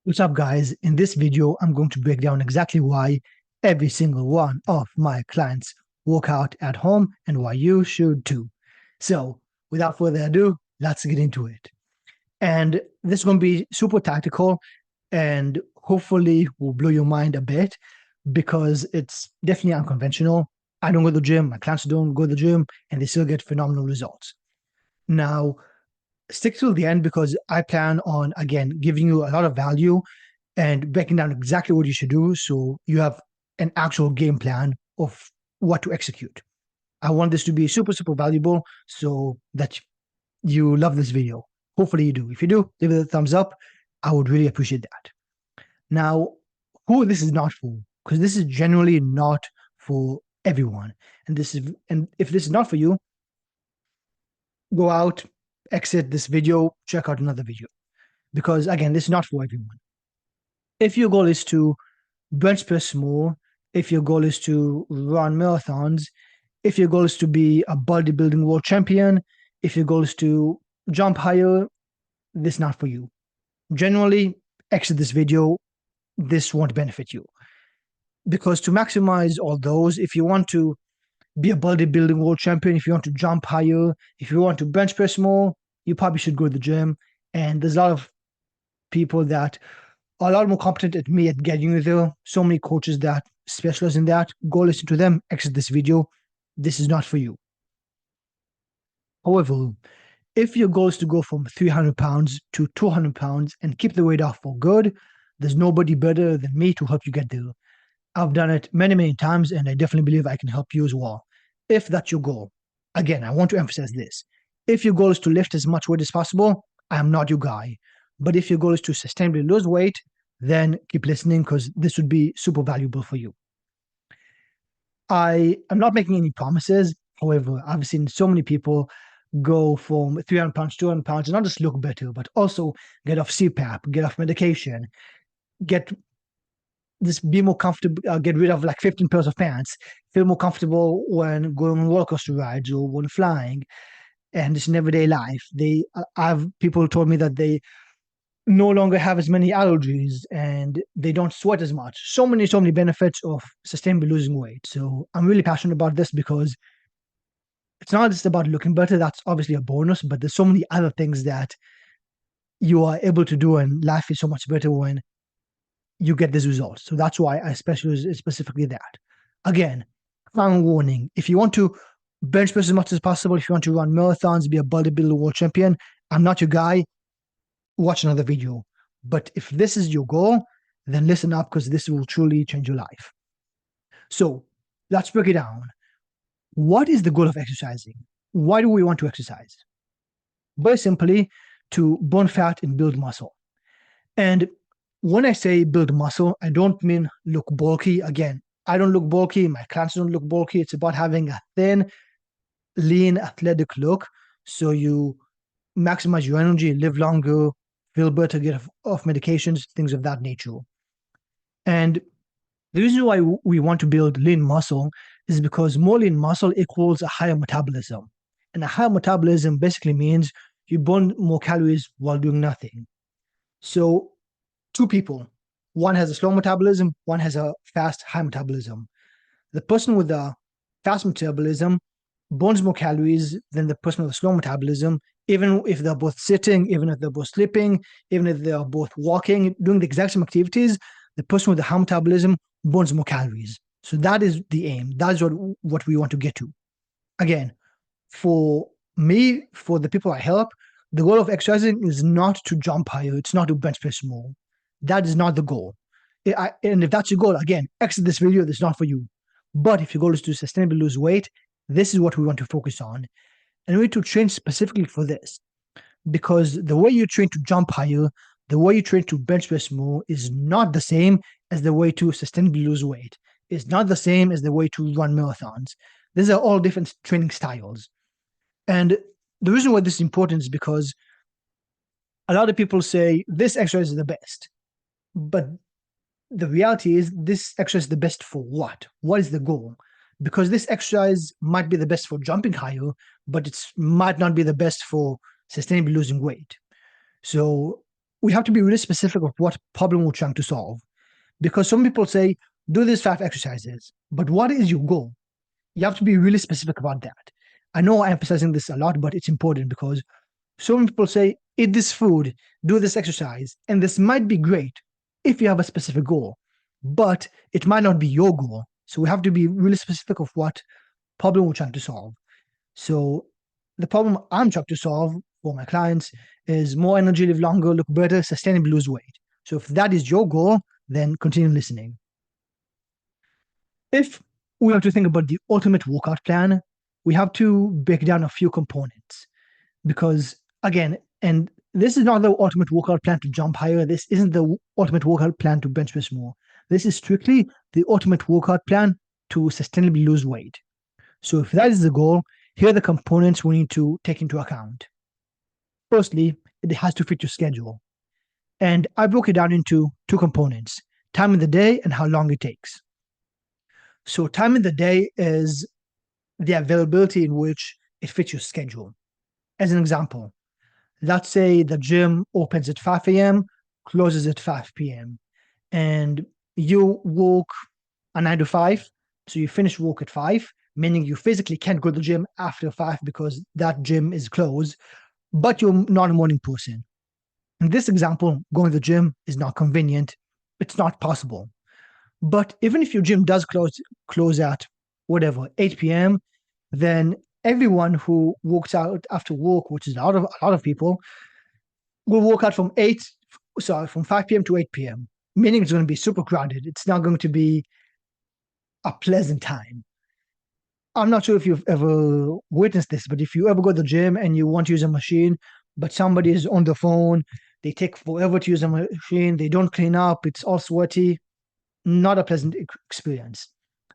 What's up, guys? In this video, I'm going to break down exactly why every single one of my clients work out at home and why you should too. So, without further ado, let's get into it. And this is going to be super tactical and hopefully will blow your mind a bit because it's definitely unconventional. I don't go to the gym, my clients don't go to the gym, and they still get phenomenal results. Now, stick till the end because I plan on, again, giving you a lot of value and breaking down exactly what you should do so you have an actual game plan of what to execute. I want this to be super, super valuable so that you love this video. Hopefully you do. If you do, leave it a thumbs up. I would really appreciate that. Now, who this is not for, because this is generally not for everyone. And if this is not for you, go out, exit this video, check out another video. Because again, this is not for everyone. If your goal is to bench press more, if your goal is to run marathons, if your goal is to be a bodybuilding world champion, if your goal is to jump higher, this is not for you. Generally, exit this video. This won't benefit you. Because to maximize all those, if you want to be a bodybuilding world champion, if you want to jump higher, if you want to bench press more, you probably should go to the gym. And there's a lot of people that are a lot more competent at me at getting you there. So many coaches that specialize in that. Go listen to them, exit this video. This is not for you. However, if your goal is to go from 300 pounds to 200 pounds and keep the weight off for good, there's nobody better than me to help you get there. I've done it many, many times, and I definitely believe I can help you as well. If that's your goal. Again, I want to emphasize this. If your goal is to lift as much weight as possible, I am not your guy. But if your goal is to sustainably lose weight, then keep listening because this would be super valuable for you. I am not making any promises. However, I've seen so many people go from 300 pounds, 200 pounds, and not just look better, but also get off CPAP, get off medication, get be more comfortable, get rid of like 15 pairs of pants, feel more comfortable when going on roller coaster rides or when flying, and just in everyday life. I've people told me that they no longer have as many allergies and they don't sweat as much. So many benefits of sustainably losing weight. So I'm really passionate about this because it's not just about looking better. That's obviously a bonus, but there's so many other things that you are able to do, and life is so much better when you get these results. So that's why I specifically that. Again, final warning: if you want to bench press as much as possible, if you want to run marathons, be a bodybuilder world champion, I'm not your guy. Watch another video. But if this is your goal, then listen up because this will truly change your life. So let's break it down. What is the goal of exercising? Why do we want to exercise? Very simply, to burn fat and build muscle. And when I say build muscle, I don't mean look bulky. Again, I don't look bulky. My clients don't look bulky. It's about having a thin, lean, athletic look. So you maximize your energy, live longer, feel better, get off medications, things of that nature. And the reason why we want to build lean muscle is because more lean muscle equals a higher metabolism. And a higher metabolism basically means you burn more calories while doing nothing. So, two people, one has a slow metabolism, one has a fast, high metabolism. The person with the fast metabolism burns more calories than the person with a slow metabolism, even if they're both sitting, even if they're both sleeping, even if they're both walking, doing the exact same activities. The person with the high metabolism burns more calories. So that is the aim. That is what we want to get to. Again, for me, for the people I help, the goal of exercising is not to jump higher. It's not to bench press more. That is not the goal. And if that's your goal, again, exit this video. This is not for you. But if your goal is to sustainably lose weight, this is what we want to focus on. And we need to train specifically for this. Because the way you train to jump higher, the way you train to bench press more is not the same as the way to sustainably lose weight. It's not the same as the way to run marathons. These are all different training styles. And the reason why this is important is because a lot of people say this exercise is the best. But the reality is this exercise is the best for what? What is the goal? Because this exercise might be the best for jumping higher, but it might not be the best for sustainably losing weight. So we have to be really specific of what problem we're trying to solve. Because some people say, do these 5 exercises, but what is your goal? You have to be really specific about that. I know I'm emphasizing this a lot, but it's important because some people say, eat this food, do this exercise, and this might be great if you have a specific goal, but it might not be your goal. So we have to be really specific of what problem we're trying to solve. So the problem I'm trying to solve for my clients is more energy, live longer, look better, sustainably lose weight. So if that is your goal, then continue listening. If we have to think about the ultimate workout plan, we have to break down a few components because, again, and this is not the ultimate workout plan to jump higher. This isn't the ultimate workout plan to bench press more. This is strictly the ultimate workout plan to sustainably lose weight. So if that is the goal, here are the components we need to take into account. Firstly, it has to fit your schedule. And I broke it down into two components, time in the day and how long it takes. So time in the day is the availability in which it fits your schedule. As an example, let's say the gym opens at 5 a.m., closes at 5 p.m., and you work a 9 to 5. So you finish work at 5, meaning you physically can't go to the gym after 5 because that gym is closed, but you're not a morning person. In this example, going to the gym is not convenient. It's not possible. But even if your gym does close at whatever 8 p.m., then everyone who walks out after work, which is a lot of people, will walk out from 5 p.m. to 8 p.m., meaning it's going to be super crowded. It's not going to be a pleasant time. I'm not sure if you've ever witnessed this, but if you ever go to the gym and you want to use a machine, but somebody is on the phone, they take forever to use a machine, they don't clean up, it's all sweaty, not a pleasant experience.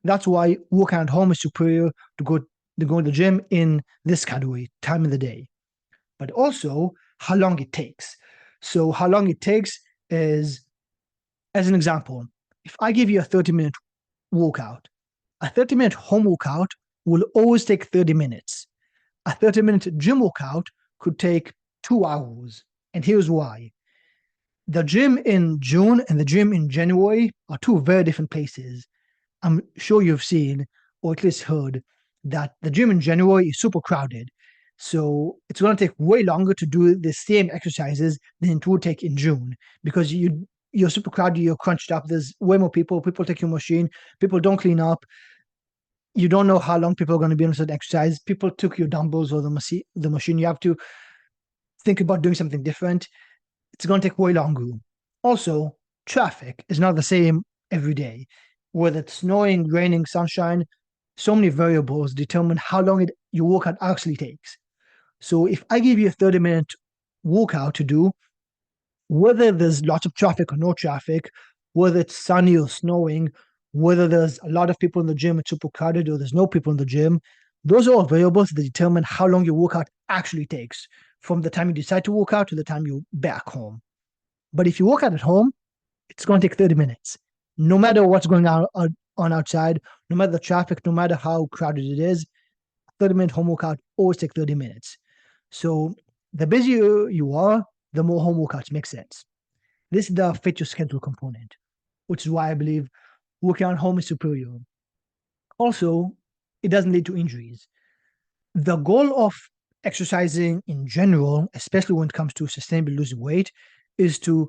That's why working at home is superior to go to the gym in this category, time of the day. But also how long it takes. So how long it takes is, as an example, if I give you a 30-minute workout, a 30-minute home workout will always take 30 minutes. A 30-minute gym workout could take 2 hours. And here's why. The gym in June and the gym in January are two very different places. I'm sure you've seen, or at least heard, that the gym in January is super crowded. So it's going to take way longer to do the same exercises than it would take in June because you're super crowded, you're crunched up. There's way more people. People take your machine. People don't clean up. You don't know how long people are going to be on a certain exercise. People took your dumbbells or the machine. You have to think about doing something different. It's going to take way longer. Also, traffic is not the same every day. Whether it's snowing, raining, sunshine, so many variables determine how long your workout actually takes. So if I give you a 30-minute workout to do, whether there's lots of traffic or no traffic, whether it's sunny or snowing, whether there's a lot of people in the gym, it's super crowded, or there's no people in the gym, those are all variables that determine how long your workout actually takes from the time you decide to work out to the time you're back home. But if you work out at home, it's going to take 30 minutes. No matter what's going on outside, no matter the traffic, no matter how crowded it is, 30-minute home workout always take 30 minutes. So the busier you are, the more home workouts make sense. This is the fit your schedule component, which is why I believe working out home is superior. Also, it doesn't lead to injuries. The goal of exercising in general, especially when it comes to sustainably losing weight, is to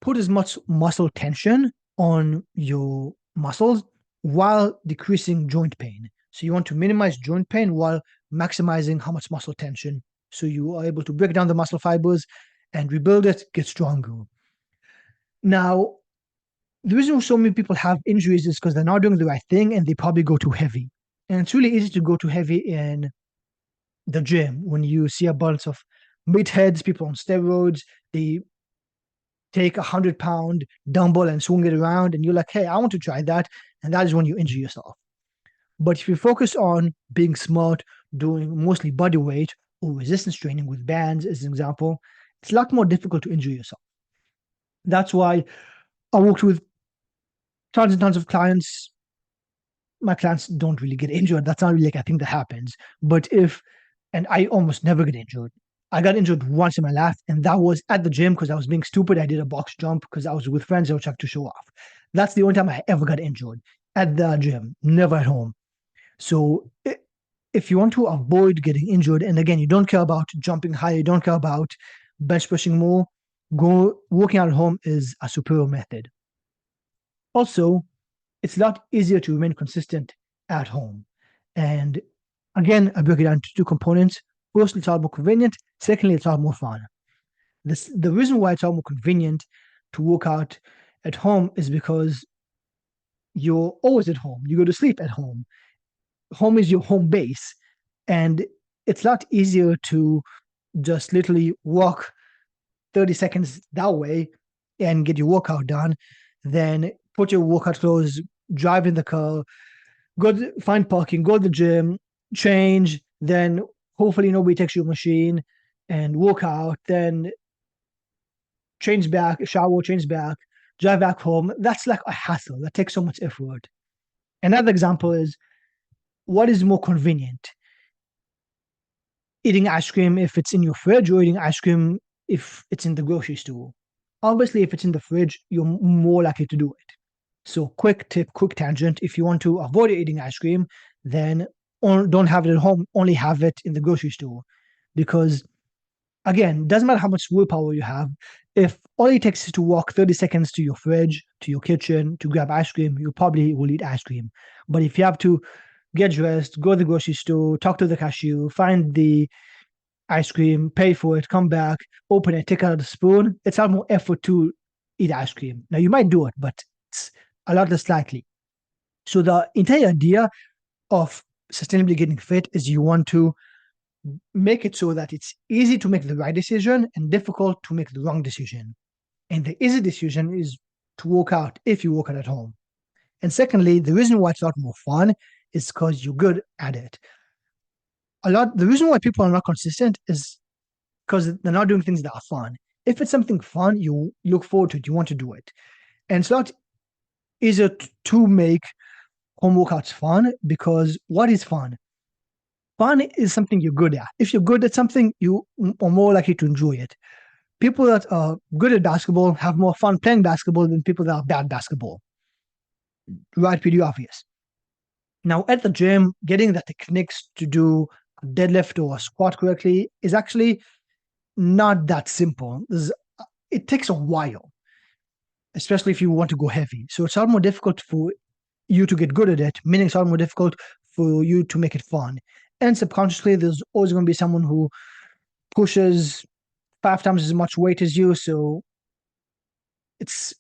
put as much muscle tension on your muscles while decreasing joint pain. So you want to minimize joint pain while maximizing how much muscle tension. So you are able to break down the muscle fibers and rebuild it, get stronger. Now, the reason so many people have injuries is because they're not doing the right thing and they probably go too heavy. And it's really easy to go too heavy in the gym when you see a bunch of meatheads, people on steroids, they take 100-pound dumbbell and swing it around, and you're like, hey, I want to try that. And that is when you injure yourself. But if you focus on being smart, doing mostly body weight or resistance training with bands, as an example, it's a lot more difficult to injure yourself. That's why I worked with tons and tons of clients. My clients don't really get injured. That's not really like a thing that happens. And I almost never get injured. I got injured once in my life, and that was at the gym because I was being stupid. I did a box jump because I was with friends. I was trying to show off. That's the only time I ever got injured at the gym, never at home. So if you want to avoid getting injured, and again, you don't care about jumping high, you don't care about bench pushing more, go working out at home is a superior method. Also, it's a lot easier to remain consistent at home. And again, I break it down into two components. Firstly, it's a lot more convenient. Secondly, it's a lot more fun. The reason why it's a lot more convenient to work out at home is because you're always at home. You go to sleep at home. Home is your home base. And it's a lot easier to just literally walk 30 seconds that way and get your workout done than put your workout clothes, drive in the car, find parking, go to the gym, change, then hopefully nobody takes your machine and work out, then change back, shower, change back, drive back home. That's like a hassle. That takes so much effort. Another example is what is more convenient? Eating ice cream if it's in your fridge or eating ice cream if it's in the grocery store. Obviously, if it's in the fridge, you're more likely to do it. So, quick tip, quick tangent. If you want to avoid eating ice cream, then don't have it at home, only have it in the grocery store. Because, again, doesn't matter how much willpower you have. If all it takes is to walk 30 seconds to your fridge, to your kitchen, to grab ice cream, you probably will eat ice cream. But if you have to get dressed, go to the grocery store, talk to the cashier, find the ice cream, pay for it, come back, open it, take out the spoon, it's a lot more effort to eat ice cream. Now, you might do it, but it's a lot less likely. So, the entire idea of sustainably getting fit is you want to make it so that it's easy to make the right decision and difficult to make the wrong decision. And the easy decision is to work out if you work out at home. And secondly, the reason why it's a lot more fun is because you're good at it. The reason why people are not consistent is because they're not doing things that are fun. If it's something fun, you look forward to it, you want to do it. And it's not easier to make home workouts fun because what is fun? Fun is something you're good at. If you're good at something, you are more likely to enjoy it. People that are good at basketball have more fun playing basketball than people that are bad at basketball. Right, pretty obvious. Now, at the gym, getting the techniques to do a deadlift or a squat correctly is actually not that simple. It takes a while, especially if you want to go heavy. So it's a lot more difficult for you to get good at it, meaning it's a lot more difficult for you to make it fun. And subconsciously, there's always going to be someone who pushes 5 times as much weight as you. So it's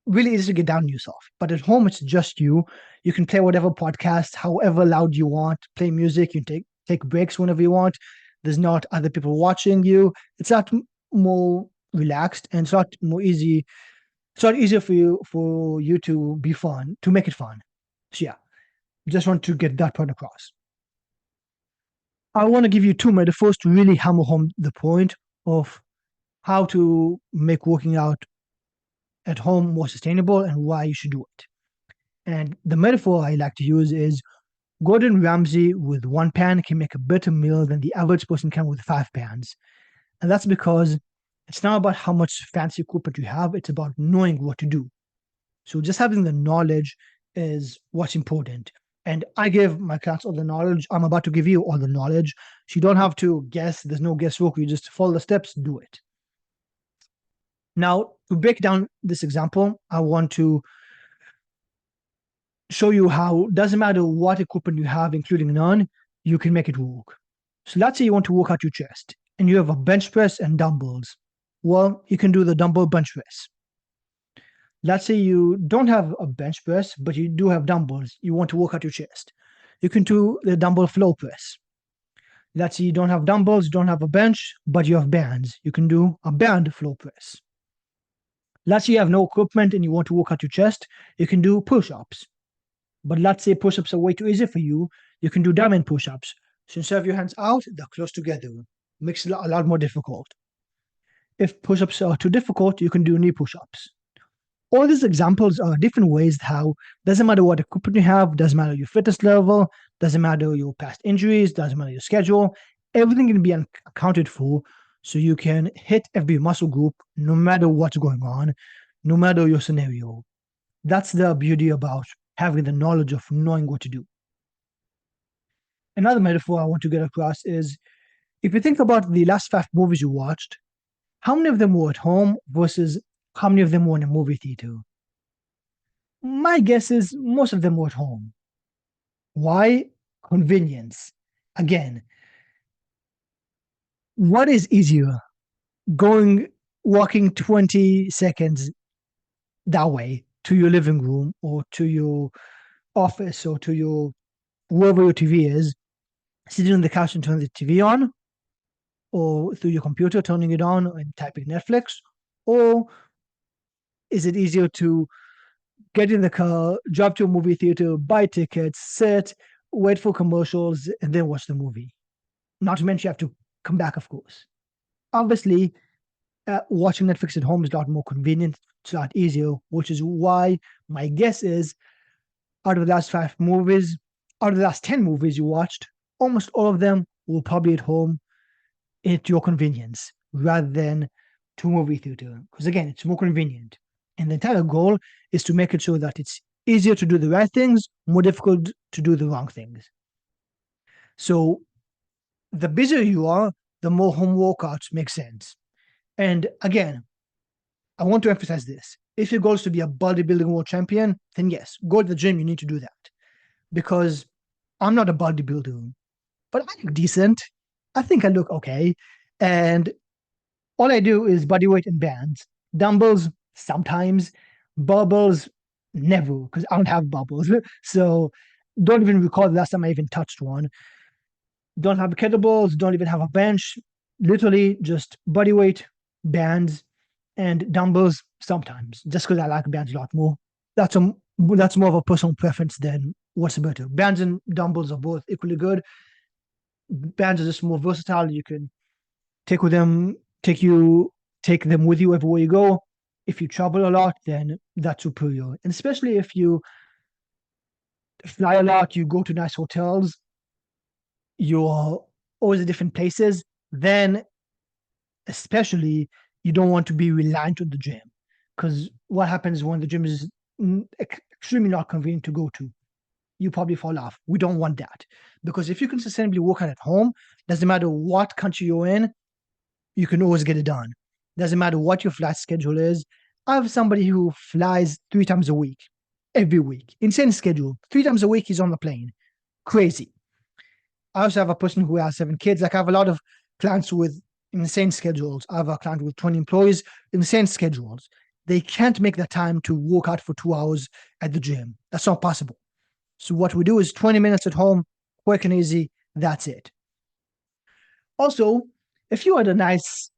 really easy to get down on yourself. But at home, it's just you. You can play whatever podcast, however loud you want, play music, you take breaks whenever you want. There's not other people watching you. It's a lot more relaxed and it's a lot more easy. It's a lot easier for you to be fun, to make it fun. So yeah, just want to get that point across. I want to give you two metaphors to really hammer home the point of how to make working out at home more sustainable and why you should do it. And the metaphor I like to use is Gordon Ramsay with one pan can make a better meal than the average person can with 5 pans. And that's because it's not about how much fancy equipment you have, it's about knowing what to do. So just having the knowledge is what's important. And I give my clients all the knowledge. I'm about to give you all the knowledge. So you don't have to guess. There's no guesswork. You just follow the steps, do it. Now, to break down this example, I want to show you how doesn't matter what equipment you have, including none, you can make it work. So let's say you want to work out your chest and you have a bench press and dumbbells. Well, you can do the dumbbell bench press. Let's say you don't have a bench press, but you do have dumbbells. You want to work out your chest. You can do the dumbbell floor press. Let's say you don't have dumbbells, don't have a bench, but you have bands. You can do a band floor press. Let's say you have no equipment and you want to work out your chest. You can do push-ups. But let's say push-ups are way too easy for you. You can do diamond push-ups. So instead of your hands out, they're close together. Makes it a lot more difficult. If push-ups are too difficult, you can do knee push-ups. All these examples are different ways how doesn't matter what equipment you have, doesn't matter your fitness level, doesn't matter your past injuries, doesn't matter your schedule, everything can be accounted for So you can hit every muscle group no matter what's going on, no matter your scenario. That's the beauty about having the knowledge of knowing what to do. Another metaphor I want to get across is if you think about the last 5 movies you watched, how many of them were at home versus how many of them were in a movie theater? My guess is most of them were at home. Why? Convenience. Again, what is easier? Going, walking 20 seconds that way to your living room or to your office or to your wherever your TV is, sitting on the couch and turning the TV on, or through your computer turning it on and typing Netflix, or is it easier to get in the car, drive to a movie theater, buy tickets, sit, wait for commercials, and then watch the movie? Not to mention you have to come back, of course. Obviously, watching Netflix at home is a lot more convenient, it's a lot easier, which is why my guess is out of the last 5 movies, out of the last 10 movies you watched, almost all of them were probably at home at your convenience rather than to movie theater. Because again, it's more convenient. And the entire goal is to make it so that it's easier to do the right things, more difficult to do the wrong things. So the busier you are, the more home workouts make sense. And again, I want to emphasize this. If your goal is to be a bodybuilding world champion, then yes, go to the gym. You need to do that. Because I'm not a bodybuilder, but I look decent. I think I look okay. And all I do is body weight and bands. Dumbbells, sometimes. Barbells, never, because I don't have barbells. So don't even recall the last time I even touched one. Don't have kettlebells, don't even have a bench. Literally just body weight, bands, and dumbbells sometimes, just because I like bands a lot more. That's more of a personal preference than what's better. Bands and dumbbells are both equally good. Bands are just more versatile. You can take with them, take you, take them with you everywhere you go. If you travel a lot, then that's superior. And especially if you fly a lot, you go to nice hotels, you're always at different places, then especially you don't want to be reliant on the gym. Because what happens when the gym is extremely not convenient to go to? You probably fall off. We don't want that. Because if you can sustainably work out at home, doesn't matter what country you're in, you can always get it done. Doesn't matter what your flight schedule is. I have somebody who flies 3 times a week, every week. Insane schedule. 3 times a week he's on the plane. Crazy. I also have a person who has 7 kids. Like I have a lot of clients with insane schedules. I have a client with 20 employees, insane schedules. They can't make the time to work out for 2 hours at the gym. That's not possible. So what we do is 20 minutes at home, quick and easy. That's it. Also, if you're at a nice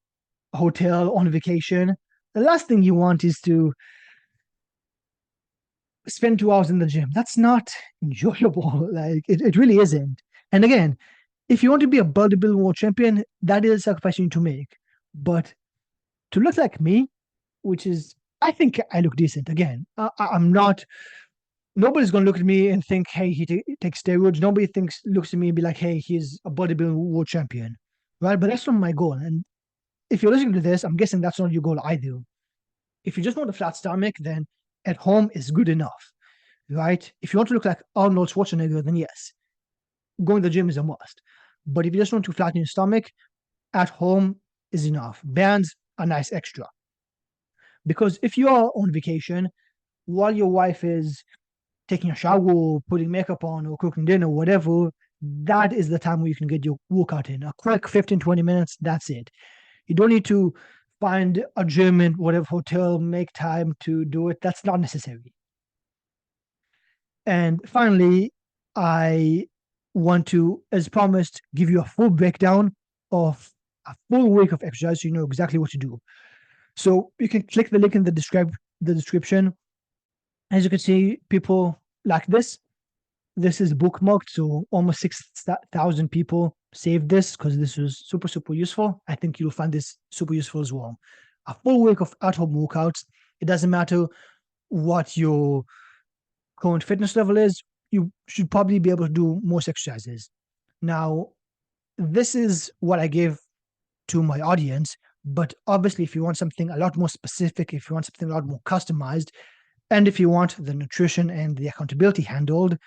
hotel on vacation, the last thing you want is to spend 2 hours in the gym. That's not enjoyable. Like it really isn't. And again, if you want to be a bodybuilding world champion, that is a sacrifice you need to make. But to look like me, which is, I think I look decent. Again, I'm not. Nobody's gonna look at me and think, "Hey, he takes steroids." Nobody looks at me and be like, "Hey, he's a bodybuilding world champion," right? But that's not my goal. And if you're listening to this, I'm guessing that's not your goal either. If you just want a flat stomach, then at home is good enough, right? If you want to look like Arnold Schwarzenegger, then yes, going to the gym is a must. But if you just want to flatten your stomach, at home is enough. Bands are nice extra. Because if you are on vacation while your wife is taking a shower, putting makeup on, or cooking dinner, whatever, that is the time where you can get your workout in. A quick 15, 20 minutes, that's it. You don't need to find a gym in whatever hotel, make time to do it. That's not necessary. And finally, I want to, as promised, give you a full breakdown of a full week of exercise so you know exactly what to do. So you can click the link in the description. As you can see, people like this. This is bookmarked, so almost 6,000 people saved this because this was super, super useful. I think you'll find this super useful as well. A full week of at-home workouts. It doesn't matter what your current fitness level is. You should probably be able to do most exercises. Now, this is what I give to my audience. But obviously, if you want something a lot more specific, if you want something a lot more customized, and if you want the nutrition and the accountability handled,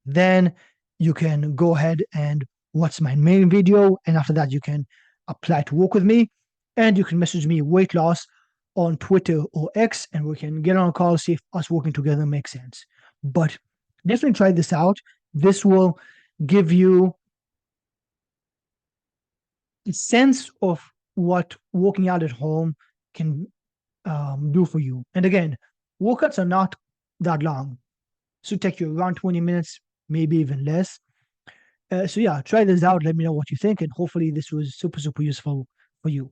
then you can go ahead and watch my main video. And after that, you can apply to work with me. And you can message me weight loss on Twitter or X, and we can get on a call, see if us working together makes sense. But definitely try this out. This will give you a sense of what working out at home can do for you. And again, workouts are not that long. So take you around 20 minutes, maybe even less. So yeah, try this out. Let me know what you think, and hopefully this was super, super useful for you.